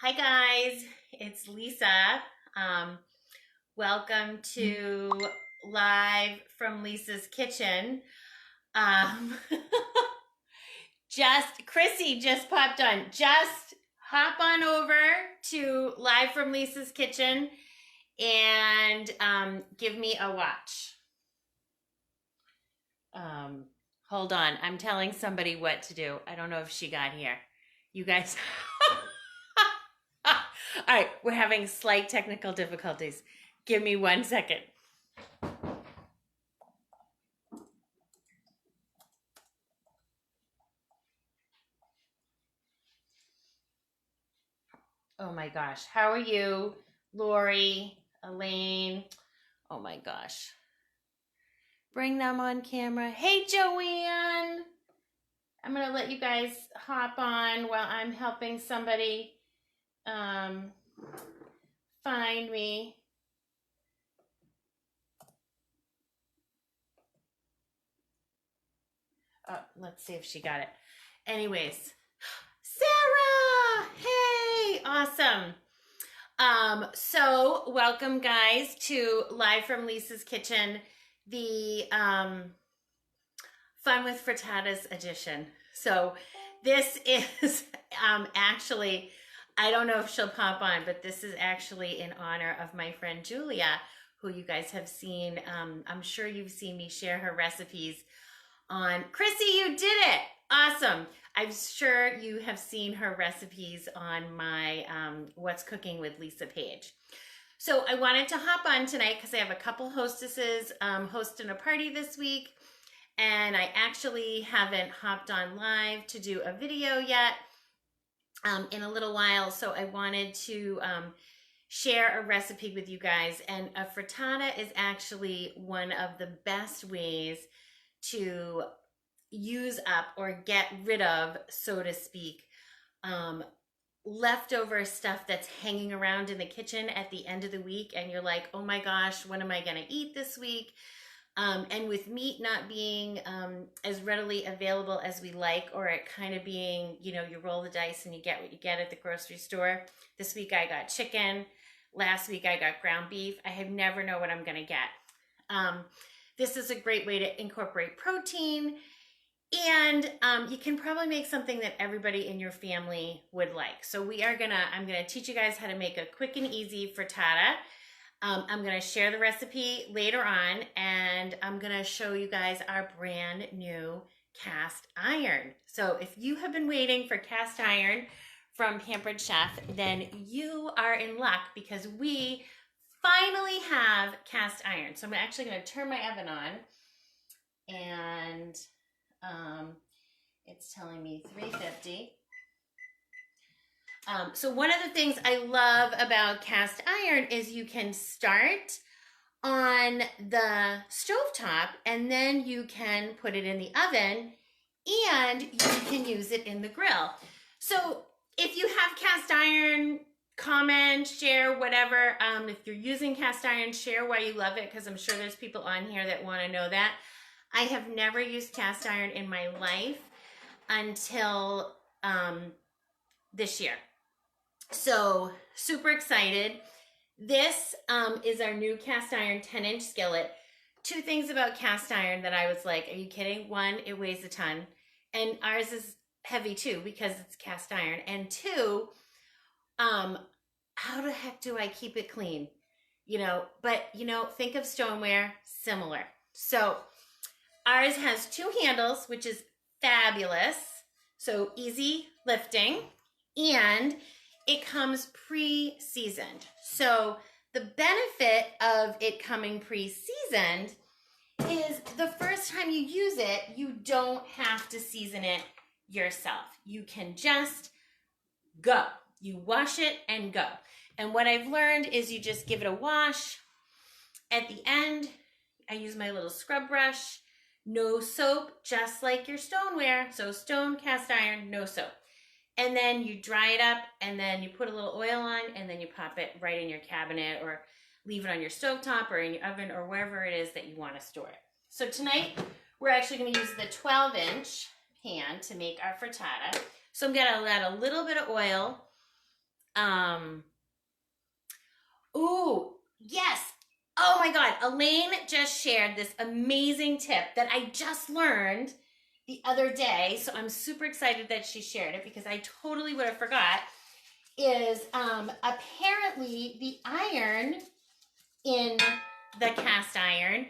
Hi guys, it's Lisa. Um, Welcome to Live from Lisa's Kitchen. Um, Chrissy just popped on. Just hop on over to Live from Lisa's Kitchen and give me a watch. Um, Hold on, I'm telling somebody what to do. I don't know if she got here. You guys. All right, we're having slight technical difficulties. Give me 1 second. Oh my gosh. How are you, Lori, Elaine? Oh my gosh. Bring them on camera. Hey, Joanne. I'm going to let you guys hop on while I'm helping somebody find me. Let's see if she got it. Anyways, Sarah! Hey, awesome. So welcome guys to Live from Lisa's Kitchen, the Fun with Frittatas edition. So this is actually, I don't know if she'll pop on, but this is actually in honor of my friend Julia, who you guys have seen. I'm sure you've seen me share her recipes on. Chrissy, you did it! Awesome. I'm sure you have seen her recipes on my What's Cooking with Lisa page. So I wanted to hop on tonight because I have a couple hostesses hosting a party this week, and I actually haven't hopped on live to do a video yet in a little while. So I wanted to share a recipe with you guys, and a frittata is actually one of the best ways to use up or get rid of, so to speak, leftover stuff that's hanging around in the kitchen at the end of the week, and you're like, oh my gosh, what am I gonna eat this week? And with meat not being as readily available as we like, or it kind of being, you roll the dice and you get what you get at the grocery store. This week I got chicken. Last week I got ground beef. I never know what I'm gonna get. This is a great way to incorporate protein, and you can probably make something that everybody in your family would like. So I'm gonna teach you guys how to make a quick and easy frittata. I'm gonna share the recipe later on, and I'm gonna show you guys our brand new cast iron. So if you have been waiting for cast iron from Pampered Chef, then you are in luck, because we finally have cast iron. So I'm actually going to turn my oven on, and it's telling me 350. So one of the things I love about cast iron is you can start on the stovetop, and then you can put it in the oven, and you can use it in the grill. So if you have cast iron, comment, share, whatever. If you're using cast iron, share why you love it, because I'm sure there's people on here that want to know that. I have never used cast iron in my life until this year. So super excited. This is our new cast iron 10-inch skillet. Two things about cast iron that I was like, are you kidding? One, it weighs a ton, and ours is heavy too because it's cast iron. And two, how the heck do I keep it clean? But think of stoneware, similar. So ours has two handles, which is fabulous. So easy lifting, and it comes pre-seasoned. So the benefit of it coming pre-seasoned is the first time you use it, you don't have to season it yourself. You can just go. You wash it and go. And what I've learned is you just give it a wash. At the end, I use my little scrub brush. No soap, just like your stoneware. So stone, cast iron, no soap. And then you dry it up, and then you put a little oil on, and then you pop it right in your cabinet, or leave it on your stovetop or in your oven, or wherever it is that you want to store it. So tonight, we're actually going to use the 12-inch pan to make our frittata. So I'm going to add a little bit of oil Um, ooh, yes. Oh my God. Elaine just shared this amazing tip that I just learned the other day. So I'm super excited that she shared it because I totally would have forgot. Is apparently the iron in the cast iron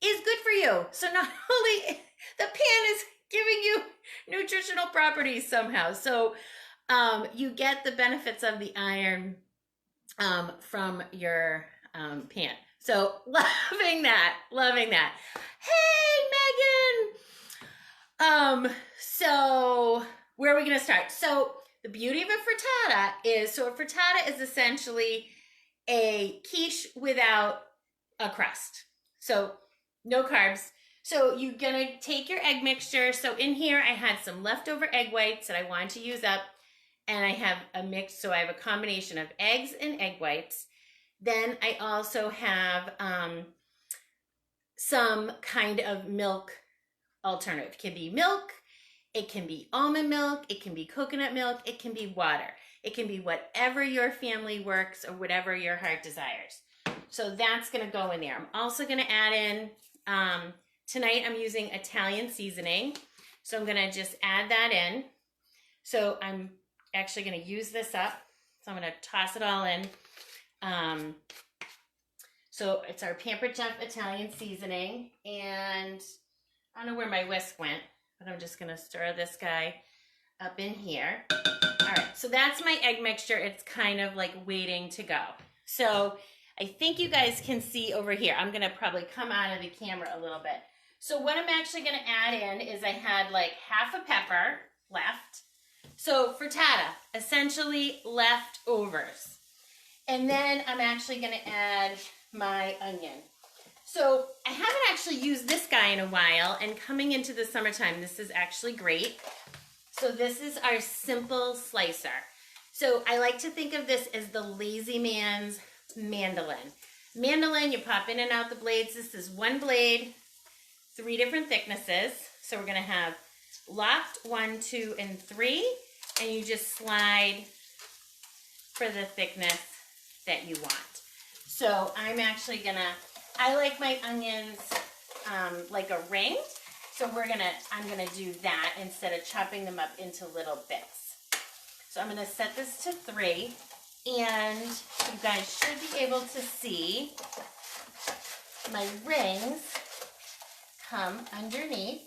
is good for you. So not only the pan is giving you nutritional properties somehow. So you get the benefits of the iron from your pan. So loving that, loving that. Hey, Megan. So where are we going to start? So the beauty of a frittata is, so a frittata is essentially a quiche without a crust. So no carbs. So you're going to take your egg mixture. So in here, I had some leftover egg whites that I wanted to use up. And I have a mix, so I have a combination of eggs and egg whites. Then I also have some kind of milk alternative. It can be milk, it can be almond milk, it can be coconut milk, it can be water. It can be whatever your family works or whatever your heart desires. So that's going to go in there. I'm also going to add in, tonight I'm using Italian seasoning. So I'm going to just add that in. So I'm actually going to use this up. So I'm going to toss it all in. So it's our Pampered Italian seasoning. And I don't know where my whisk went, but I'm just going to stir this guy up in here. All right, so that's my egg mixture. It's kind of like waiting to go. So I think you guys can see over here. I'm going to probably come out of the camera a little bit. So what I'm actually going to add in is I had like half a pepper left. So frittata, essentially leftovers. And then I'm actually going to add my onion. So I haven't actually used this guy in a while, and coming into the summertime, this is actually great. So this is our simple slicer. So I like to think of this as the lazy man's mandolin. Mandolin, you pop in and out the blades. This is one blade, 3 different thicknesses. So we're going to have locked 1, 2, and 3, and you just slide for the thickness that you want. So I'm actually going to, I like my onions like a ring. So I'm gonna do that instead of chopping them up into little bits. So I'm gonna set this to 3, and you guys should be able to see my rings come underneath.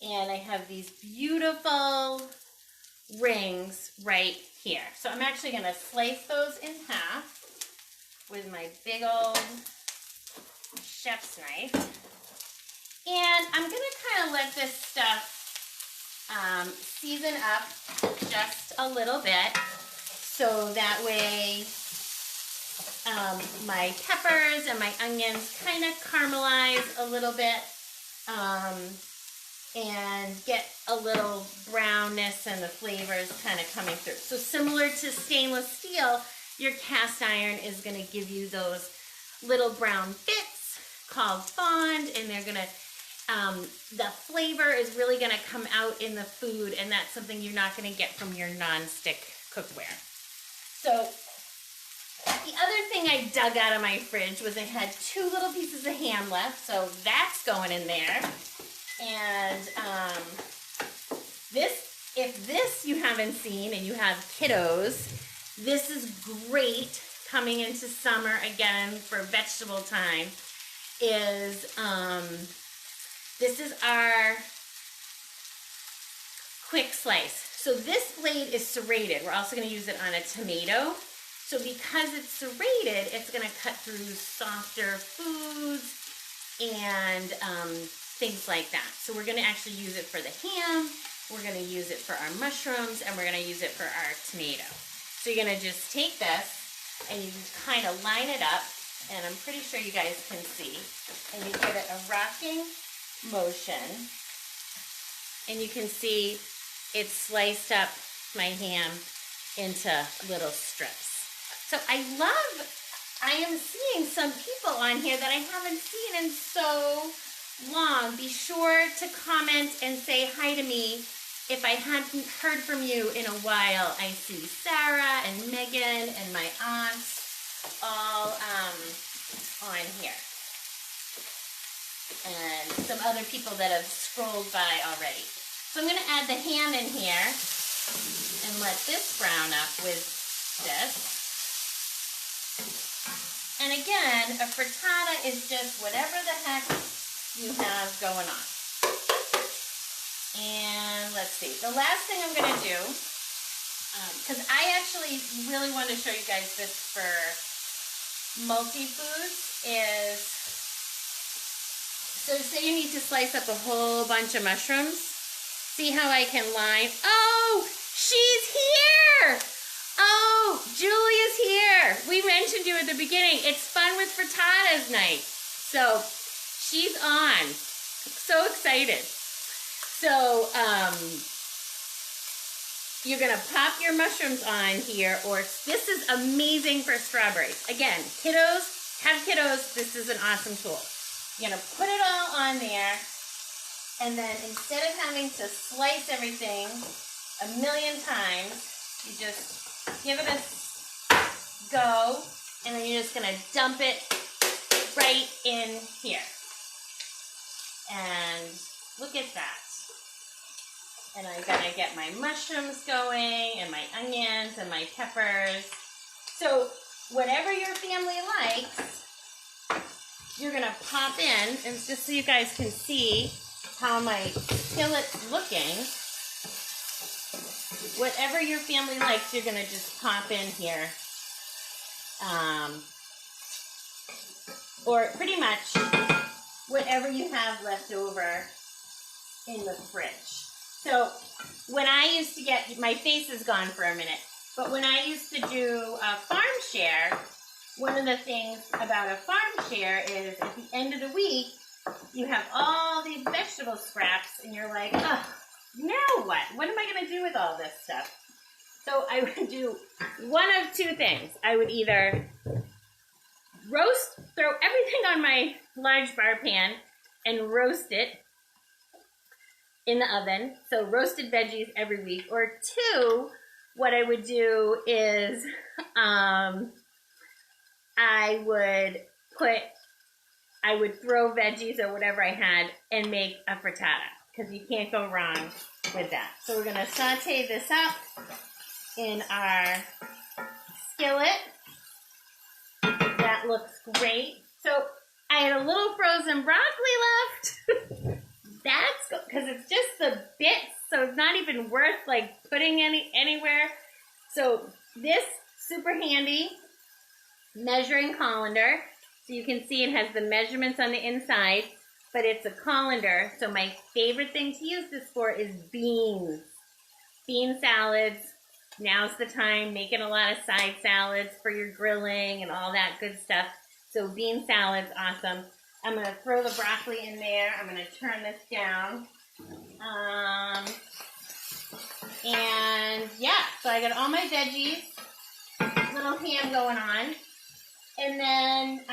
And I have these beautiful rings right here. So I'm actually gonna slice those in half with my big old chef's knife. And I'm gonna kind of let this stuff season up just a little bit, so that way my peppers and my onions kind of caramelize a little bit and get a little brownness and the flavors kind of coming through. So similar to stainless steel, your cast iron is going to give you those little brown bits called fond, and they're going to the flavor is really going to come out in the food, and that's something you're not going to get from your non-stick cookware. So the other thing I dug out of my fridge was I had 2 little pieces of ham left, so that's going in there. And if this you haven't seen and you have kiddos, this is great coming into summer again for vegetable time. This is our quick slice. So this blade is serrated. We're also going to use it on a tomato. So because it's serrated, it's going to cut through softer foods and things like that. So we're going to actually use it for the ham, we're going to use it for our mushrooms, and we're going to use it for our tomato. So you're going to just take this and you kind of line it up, and I'm pretty sure you guys can see, and you give it a rocking motion, and you can see it's sliced up my ham into little strips. So I am seeing some people on here that I haven't seen in so long. Be sure to comment and say hi to me if I hadn't heard from you in a while, I see Sarah and Megan and my aunt all on here. And some other people that have scrolled by already. So I'm going to add the ham in here and let this brown up with this. And again, a frittata is just whatever the heck you have going on. And let's see, the last thing I'm going to do, because I actually really want to show you guys this for multi-foods, is, so say you need to slice up a whole bunch of mushrooms. See how I can line? Oh, she's here! Oh, Julia's here. We mentioned you at the beginning. It's Fun with Frittatas night. So she's on. So excited. So you're gonna pop your mushrooms on here, or this is amazing for strawberries. Again, kiddos, have kiddos, this is an awesome tool. You're gonna put it all on there, and then instead of having to slice everything a million times, you just give it a go, and then you're just gonna dump it right in here. And look at that. And I'm gonna get my mushrooms going, and my onions, and my peppers. So whatever your family likes, you're gonna pop in, and just so you guys can see how my skillet's looking, whatever your family likes, you're gonna just pop in here. Or pretty much whatever you have left over in the fridge. So when I used to get, my face is gone for a minute, but when I used to do a farm share, one of the things about a farm share is at the end of the week, you have all these vegetable scraps, and you're like, ugh, now what? What am I going to do with all this stuff? So I would do one of two things. I would either throw everything on my large bar pan and roast it in the oven. So roasted veggies every week. Or two, what I would do is I would throw veggies or whatever I had and make a frittata, because you can't go wrong with that. So we're going to saute this up in our skillet. That looks great. So I had a little frozen broccoli left. That's good, because it's just the bits, so it's not even worth like putting anywhere. So this super handy measuring colander. So you can see it has the measurements on the inside, but it's a colander. So my favorite thing to use this for is beans. Bean salads. Now's the time, making a lot of side salads for your grilling and all that good stuff. So bean salads, awesome. I'm going to throw the broccoli in there. I'm going to turn this down. And yeah, so I got all my veggies, little ham going on. And then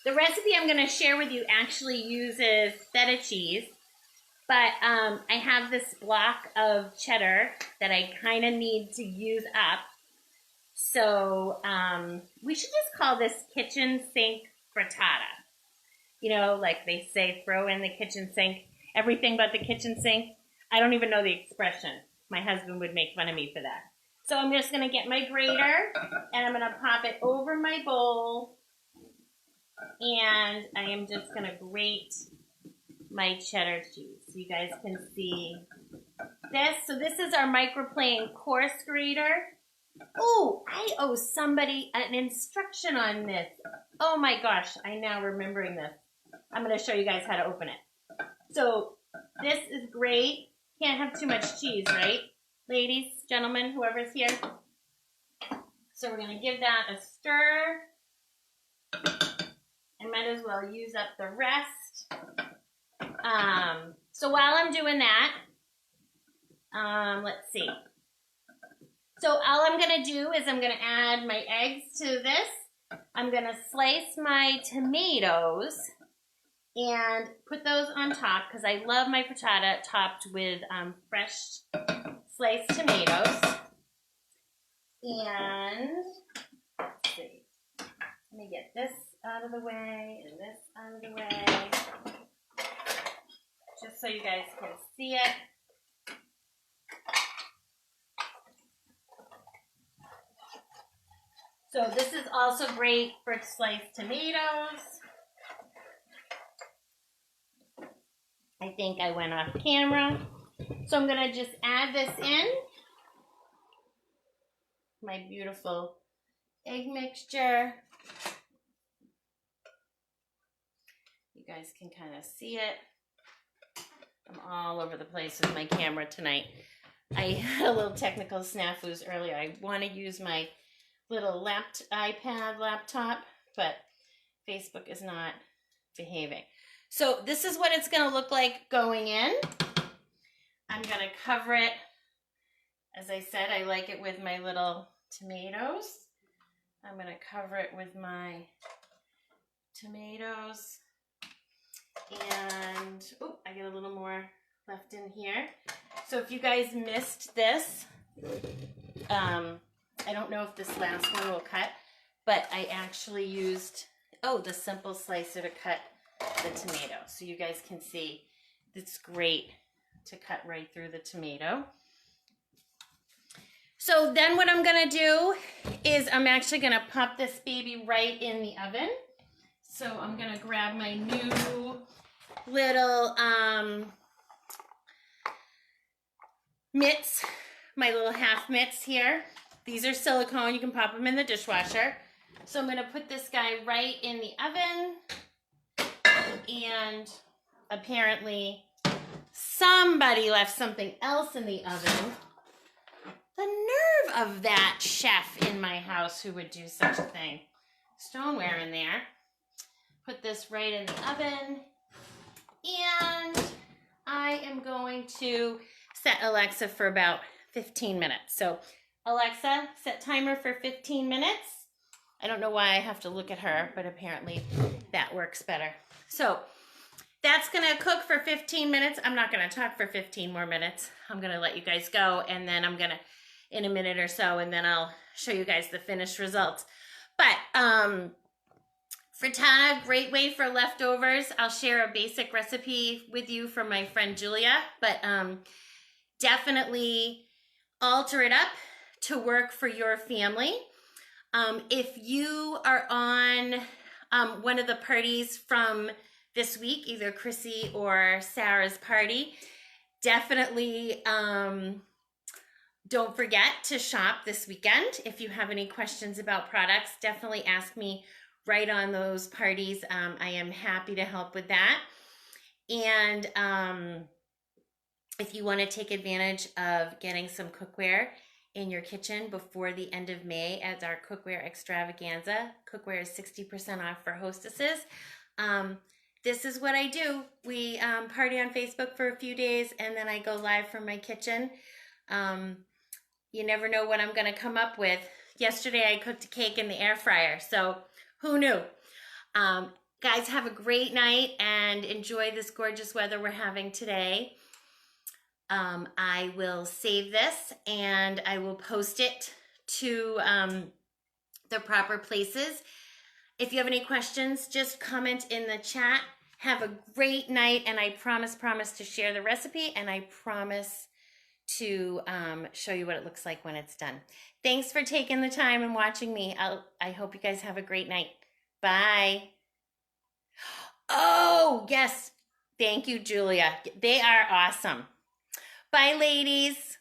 the recipe I'm going to share with you actually uses feta cheese. But I have this block of cheddar that I kind of need to use up. So we should just call this kitchen sink frittata. You know, like they say, throw in the kitchen sink, everything but the kitchen sink. I don't even know the expression. My husband would make fun of me for that. So I'm just going to get my grater, and I'm going to pop it over my bowl. And I am just going to grate my cheddar cheese so you guys can see this. So this is our microplane coarse grater. Oh, I owe somebody an instruction on this. Oh my gosh, I'm now remembering this. I'm going to show you guys how to open it. So this is great. Can't have too much cheese, right? Ladies, gentlemen, whoever's here. So we're going to give that a stir. I might as well use up the rest. So while I'm doing that, let's see. So all I'm going to do is I'm going to add my eggs to this. I'm going to slice my tomatoes and put those on top because I love my frittata topped with fresh sliced tomatoes. And let's see, let me get this out of the way and this out of the way, just so you guys can see it. So this is also great for sliced tomatoes. I think I went off camera. So I'm going to just add this in. My beautiful egg mixture. You guys can kind of see it. I'm all over the place with my camera tonight. I had a little technical snafus earlier. I want to use my little iPad laptop, but Facebook is not behaving. So this is what it's going to look like going in. I'm going to cover it. As I said, I like it with my little tomatoes. I'm going to cover it with my tomatoes. And, oh, I get a little more left in here. So if you guys missed this, I don't know if this last one will cut, but I actually used, the simple slicer to cut the tomato. So you guys can see it's great to cut right through the tomato. So then what I'm gonna do is I'm actually gonna pop this baby right in the oven. So I'm gonna grab my new little mitts, my little half mitts here. These are silicone, you can pop them in the dishwasher. So I'm gonna put this guy right in the oven. And apparently somebody left something else in the oven. The nerve of that chef in my house who would do such a thing. Stoneware in there. Put this right in the oven. And I am going to set Alexa for about 15 minutes. So Alexa, set timer for 15 minutes. I don't know why I have to look at her, but apparently that works better. So that's gonna cook for 15 minutes. I'm not gonna talk for 15 more minutes. I'm gonna let you guys go, and then I'm gonna, in a minute or so, and then I'll show you guys the finished results. But frittata, great way for leftovers. I'll share a basic recipe with you from my friend Julia, but definitely alter it up to work for your family. If you are on one of the parties from this week, either Chrissy or Sarah's party, definitely don't forget to shop this weekend. If you have any questions about products, definitely ask me right on those parties. I am happy to help with that. And if you want to take advantage of getting some cookware in your kitchen before the end of May as our cookware extravaganza, cookware is 60% off for hostesses. This is what I do. We party on Facebook for a few days, and then I go live from my kitchen. You never know what I'm going to come up with. Yesterday I cooked a cake in the air fryer, so who knew? Guys, have a great night and enjoy this gorgeous weather we're having today. I will save this and I will post it to the proper places. If you have any questions, just comment in the chat. Have a great night, and I promise to share the recipe, and I promise to show you what it looks like when it's done. Thanks for taking the time and watching me. I hope you guys have a great night. Bye. Oh, yes. Thank you, Julia. They are awesome. Bye, ladies.